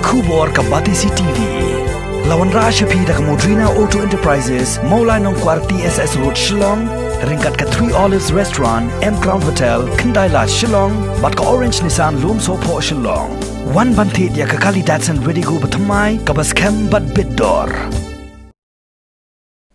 Kubor Kabatisi TV. Lawan Rashapi dak Modrina Auto Enterprises, Maulai Nongkwar TSS Road Shillong, Ringkat ka 3 Olives Restaurant, M Crown Hotel, Kendaila Shillong, bat ka Orange Nissan Lumso Po Shillong. One bantit ya ka Kali Datsun Ready Go Batamai, kabas kem bat Bidor.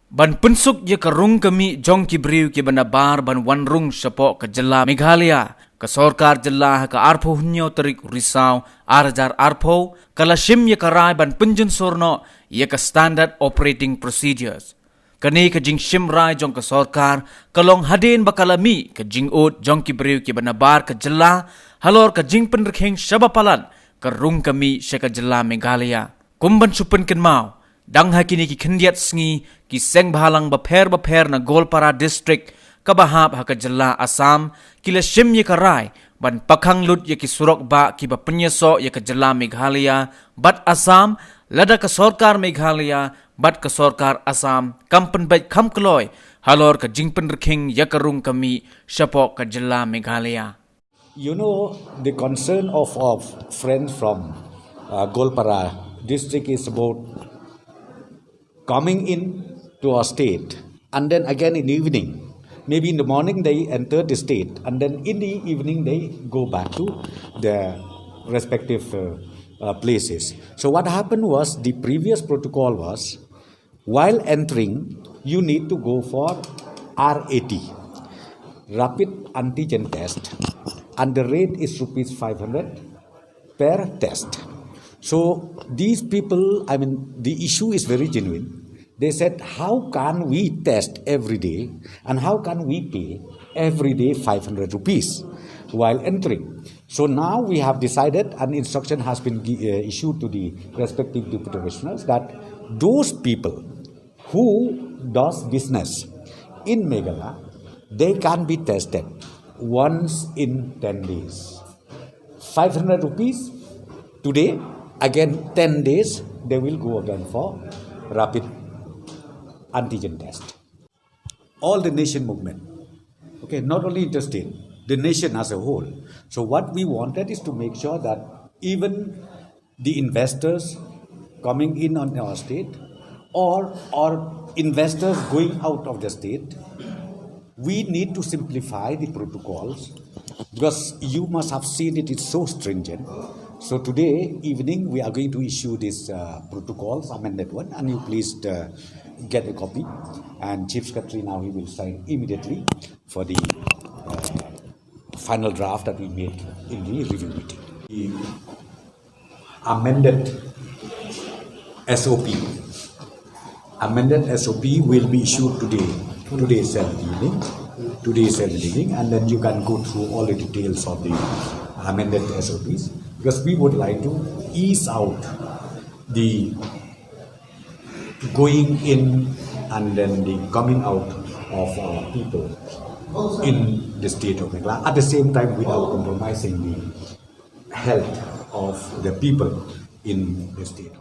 Ban pensuk ye karung kami jong kibriu ki banabar ban wanrung sapok ke jela Meghalaya ke sorkar jela ke arpo hunyo terik risau arjar arpo kala shim ye karai ban penjun sorno ye ke standard operating procedures kani ke jing shim rai jong ke sorkar kalong hadin bakalami ke jing ut jong kibriu ki banabar ke jela halor ke jing penrekheng shabapalan ke rung kami she ke jela Meghalaya kumban supen ken mau dang hakini ki khendiat sngi ki seng bhalang bapher na Golpara district kabahap ha ka jala Assam kila shim ye karai ban pakhang lut ye ki surok ba ki ba penyeso ye ka jala Meghalaya bat Assam lada ka sorkar Meghalaya bat ka sorkar Assam kampen bai kham kloi halor ka jingpen rekhing ye karung kami shapok ka jala Meghalaya. You know, the concern of friends from Golpara district is about coming in to our state and then again in the evening. Maybe in the morning they enter the state and then in the evening they go back to their respective places. So what happened was the previous protocol was while entering you need to go for RAT, rapid antigen test, and the rate is rupees 500 per test. So these people, the issue is very genuine. They said, how can we test every day and how can we pay every day 500 rupees while entering? So now we have decided, an instruction has been issued to the respective deputy commissioners that those people who does business in Meghalaya, they can be tested once in 10 days. 500 rupees today. Again, 10 days, they will go again for rapid antigen test. All the nation movement, okay, not only interstate, the nation as a whole. So what we wanted is to make sure that even the investors coming in on our state or investors going out of the state, we need to simplify the protocols because you must have seen it is so stringent. So today evening we are going to issue this protocols, amended one, and you please get a copy. And Chief Secretary now he will sign immediately for the final draft that we made in the review meeting. The amended SOP will be issued today's evening, and then you can go through all the details of the amended SOPs. Because we would like to ease out the going in and then the coming out of our people in the state of Meghalaya, at the same time without compromising the health of the people in the state.